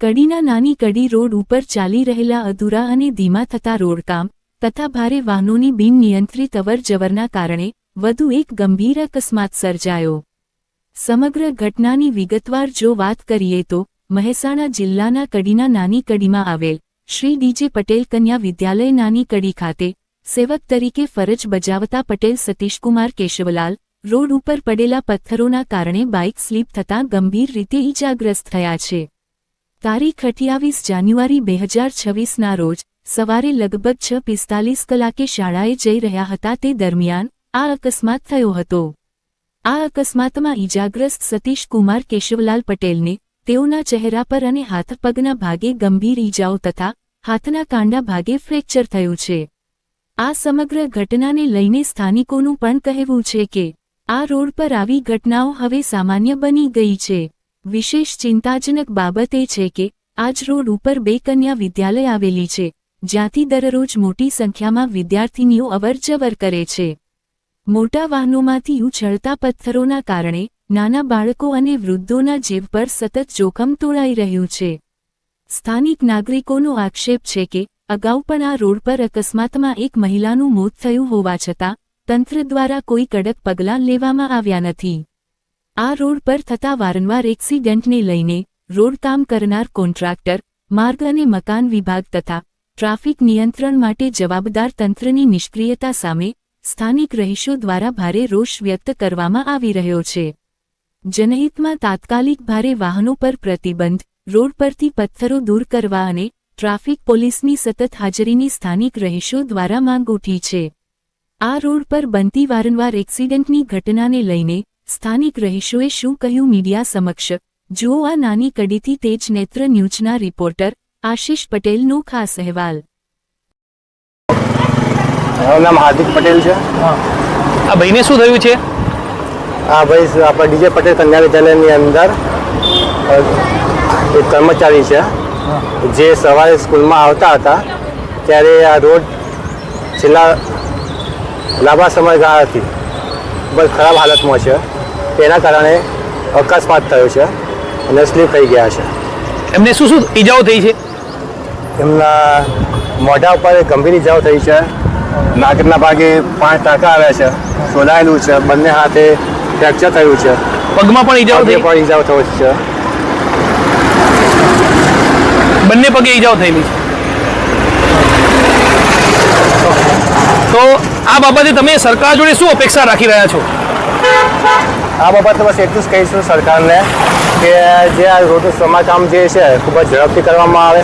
કડીના નાની કડી રોડ ઉપર ચાલી રહેલા અધૂરા અને ધીમા થતા રોડકામ તથા ભારે વાહનોની બિનનિયંત્રિત અવરજવરના કારણે વધુ એક ગંભીર અકસ્માત સર્જાયો। સમગ્ર ઘટનાની વિગતવાર જો વાત કરીએ તો મહેસાણા જિલ્લાના કડીના નાની કડીમાં આવેલ શ્રી ડીજે પટેલ કન્યા વિદ્યાલય નાની કડી ખાતે સેવક તરીકે ફરજ બજાવતા પટેલ સતીશકુમાર કેશવલાલ રોડ ઉપર પડેલા પથ્થરોના કારણે બાઇક સ્લીપ થતાં ગંભીર રીતે ઈજાગ્રસ્ત થયા છે। તારીખ 28 જાન્યુઆરી 2026ના રોજ સવારે લગભગ 6:45 કલાકે શાળાએ જઈ રહ્યા હતા તે દરમિયાન આ અકસ્માત થયો હતો। આ અકસ્માતમાં ઈજાગ્રસ્ત સતીશકુમાર કેશવલાલ પટેલને તેઓના ચહેરા પર અને હાથ પગના ભાગે ગંભીર ઈજાઓ તથા હાથના કાંડા ભાગે ફ્રેક્ચર થયું છે। આ સમગ્ર ઘટનાને લઈને સ્થાનિકોનું પણ કહેવું છે કે આ રોડ પર આવી ઘટનાઓ હવે સામાન્ય બની ગઈ છે। વિશેષ ચિંતાજનક બાબત એ છે કે આજ રોડ ઉપર બે કન્યા વિદ્યાલય આવેલી છે જ્યાંથી દરરોજ મોટી સંખ્યામાં વિદ્યાર્થીનીઓ અવરજવર કરે છે। મોટા વાહનોમાંથી ઉછળતા પથ્થરોના કારણે નાના બાળકો અને વૃદ્ધોના જીવ પર સતત જોખમ તોળાઈ રહ્યું છે। સ્થાનિક નાગરિકોનો આક્ષેપ છે કે અગાઉ પણ આ રોડ પર અકસ્માતમાં એક મહિલાનું મોત થયું હોવા છતાં તંત્ર દ્વારા કોઈ કડક પગલાં લેવામાં આવ્યા નથી। આ રોડ પર થતા વારંવાર એક્સિડન્ટને લઈને રોડ કામ કરનાર કોન્ટ્રાક્ટર માર્ગ અને મકાન વિભાગ તથા ટ્રાફિક નિયંત્રણ માટે જવાબદાર તંત્રની નિષ્ક્રિયતા સામે સ્થાનિક રહીશો દ્વારા ભારે રોષ વ્યક્ત કરવામાં આવી રહ્યો છે। જનહિતમાં તાત્કાલિક ભારે વાહનો પર પ્રતિબંધ રોડ પરથી પથ્થરો દૂર કરવા અને ટ્રાફિક પોલીસની સતત હાજરીની સ્થાનિક રહીશો દ્વારા માંગ ઉઠી છે। આ રોડ પર બનતી વારંવાર એક્સિડન્ટની ઘટનાને લઈને સ્થાનિક રહીશોએ શું કહ્યું મીડિયા સમક્ષ જુઓ આ નાની કડીથી તેજ નેત્ર ન્યૂઝના રિપોર્ટર આશિષ પટેલનો ખાસ અહેવાલ। મારું નામ હાર્દિક પટેલ છે। આ ભાઈને શું થયું છે? હા ભાઈ, આપણે ડીજે પટેલ કન્યા વિદ્યાલયની અંદર એક કર્મચારી છે જે સવારે સ્કૂલમાં આવતા હતા ત્યારે આ રોડ છેલ્લા લાંબા સમયગાળાથી ખૂબ જ ખરાબ હાલતમાં છે। તેના કારણે અકસ્માત થયો છે અને સ્લીપ થઈ ગયા છે। એમને શું શું ઈજાઓ થઈ છે? એમના મોઢા ઉપર ગંભીર ઈજાઓ થઈ છે, નાકના ભાગે 5 ટાંકા આવ્યા છે, શોધાયેલું છે, બંને હાથે ફ્રેક્ચર થયું છે, પગમાં પણ ઈજાઓ થઈ પણ ઈજાઓ થયો છે, બંને પગે ઈજાઓ થયેલી છે। તો આ બાબતે તમે સરકાર જોડે શું અપેક્ષા રાખી રહ્યા છો? આ બાબતે બસ એટલું જ કહીશું સરકારને કે જે આ રોડનું સમારકામ જે છે ખૂબ જ ઝડપથી કરવામાં આવે,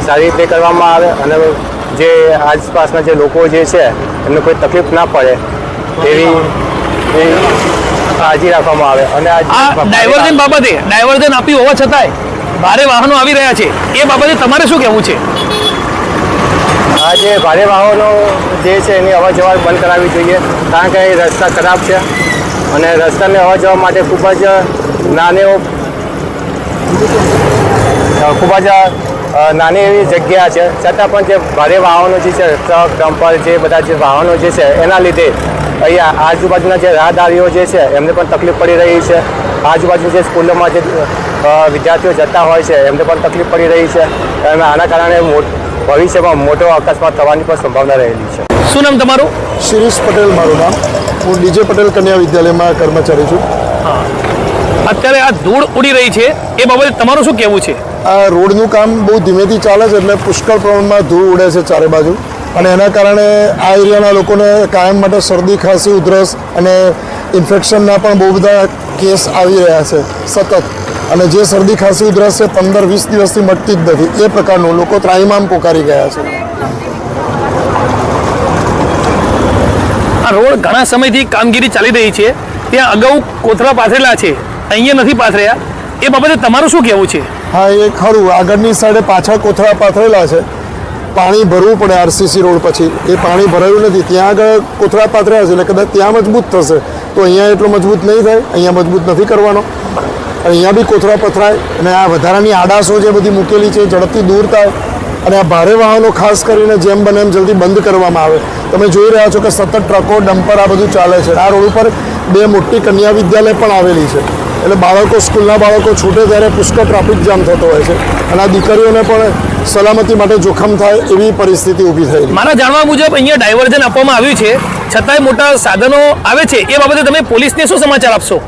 સારી રીતે કરવામાં આવે અને જે આસપાસના જે લોકો જે છે એમને કોઈ તકલીફ ના પડે એવી કાળજી રાખવામાં આવે। અને આ ડાયવર્ઝન બાબતે ડાયવર્ઝન આપ્યું હોવા છતાંય ભારે વાહનો આવી રહ્યા છે એ બાબતે તમારે શું કહેવું છે? આ જે ભારે વાહનો જે છે એની અવર જવર બંધ કરાવવી જોઈએ કારણ કે એ રસ્તા ખરાબ છે અને રસ્તાને અવર જવર માટે ખૂબ જ નાની એવી જગ્યા છે છતાં પણ જે ભારે વાહનો જે છે ટ્રક ડમ્પર જે બધા જે વાહનો જે છે એના લીધે અહીંયા આજુબાજુના જે રાહદારીઓ જે છે એમને પણ તકલીફ પડી રહી છે। આજુબાજુ જે સ્કૂલોમાં જે વિદ્યાર્થીઓ જતા હોય છે એમને પણ તકલીફ પડી રહી છે અને આના કારણે ભવિષ્યમાં મોટો અકસ્માત થવાની પણ સંભાવના રહેલી છે। શું નામ તમારું? શિરીષ પટેલ મારું નામ। હું ડીજે પટેલ કન્યા વિદ્યાલયમાં કર્મચારી છું। અત્યારે આ ધૂળ ઉડી રહી છે એ બાબતે તમારું શું કહેવું છે? આ રોડનું કામ બહુ ધીમેથી ચાલે છે એટલે પુષ્કળ પ્રમાણમાં ધૂળ ઉડે છે ચારે બાજુ અને એના કારણે આ એરિયાના લોકોને કાયમ માટે શરદી ખાંસી ઉધરસ અને ઇન્ફેક્શનના પણ બહુ બધા કેસ આવી રહ્યા છે સતત અને જે શરદી ખાંસી ઉધરસ છે 15-20 દિવસથી મટતી જ નથી એ પ્રકારનું લોકો ત્રાહિમામ પોકારી ગયા છે। આ રોડ ઘણા સમયથી કામગીરી ચાલી રહી છે, ત્યાં અગાઉ કોથળા પાથરેલા છે, અહીંયા નથી પાથર્યા એ બાબતે તમારું શું કહેવું છે? હા એ ખરું, આગળની સાઈડે પાછળ કોથળા પાથરેલા છે, પાણી ભરવું પડે આરસીસી રોડ પછી એ પાણી ભરાયું નથી, ત્યાં આગળ કોથળા પાથર્યા છે એટલે કદાચ ત્યાં મજબૂત થશે તો અહીંયા એટલો મજબૂત નહીં થાય, અહીંયા મજબૂત નથી કરવાનો। અહીંયા બી કોથળા પથરાય અને આ વધારાની આડાશો જે બધી મૂકેલી છે ઝડપથી દૂર થાય અને આ ભારે વાહનો ખાસ કરીને જેમ બને એમ જલ્દી બંધ કરવામાં આવે। તમે જોઈ રહ્યા છો કે સતત ટ્રકો ડમ્પર આ બધું ચાલે છે। આ રોડ ઉપર બે મોટી કન્યા વિદ્યાલય પણ આવેલી છે એટલે બાળકો સ્કૂલના બાળકો છૂટે ત્યારે પુષ્કળ ટ્રાફિક જામ થતો હોય છે અને આ દીકરીઓને પણ સલામતી માટે જોખમ થાય એવી પરિસ્થિતિ ઊભી થયેલી. મારા જાણવા મુજબ અહીંયા ડાયવર્ઝન આપવામાં આવ્યું છે, છતાંય મોટા સાધનો આવે છે, એ બાબતે તમે પોલીસને શું સમાચાર આપશો?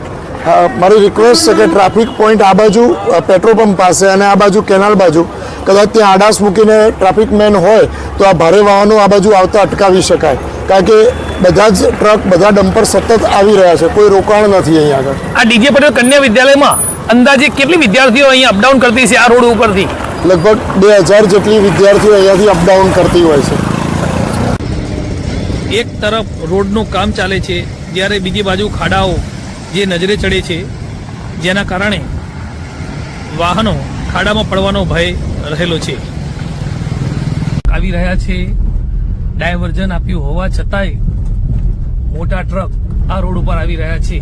મારી રિક્વેસ્ટ છે કે ટ્રાફિક પોઈન્ટ આ બાજુ પેટ્રોલ પંપ પાસે અને આ બાજુ કેનાલ બાજુ કદાચ ત્યાં આડાસ મૂકીને ટ્રાફિક મેન હોય તો આ ભારે વાહનો આ બાજુ આવતા અટકાવી શકાય, કારણ કે બધા જ ટ્રક બધા ડમ્પર સતત આવી રહ્યા છે, કોઈ રોકાણ નથી અહીંયા આગળ. આ ડીજે પટેલ કન્યા વિદ્યાલયમાં અંદાજે કેટલી વિદ્યાર્થીઓ અહીંયા અપડાઉન કરતી છે આ રોડ ઉપરથી? લગભગ 2000 જેટલી વિદ્યાર્થીઓ અહીંયાથી અપડાઉન કરતી હોય છે. એક તરફ રોડનું કામ ચાલે છે, જ્યારે બીજી બાજુ ખાડાઓ જે નજરે ચડે છે, જેના કારણે વાહનો ખાડામાં પડવાનો ભય રહેલો છે. આવી રહ્યા છે, ડાયવર્ઝન આપ્યું હોવા છતાંય મોટા ટ્રક આ રોડ ઉપર આવી રહ્યા છે.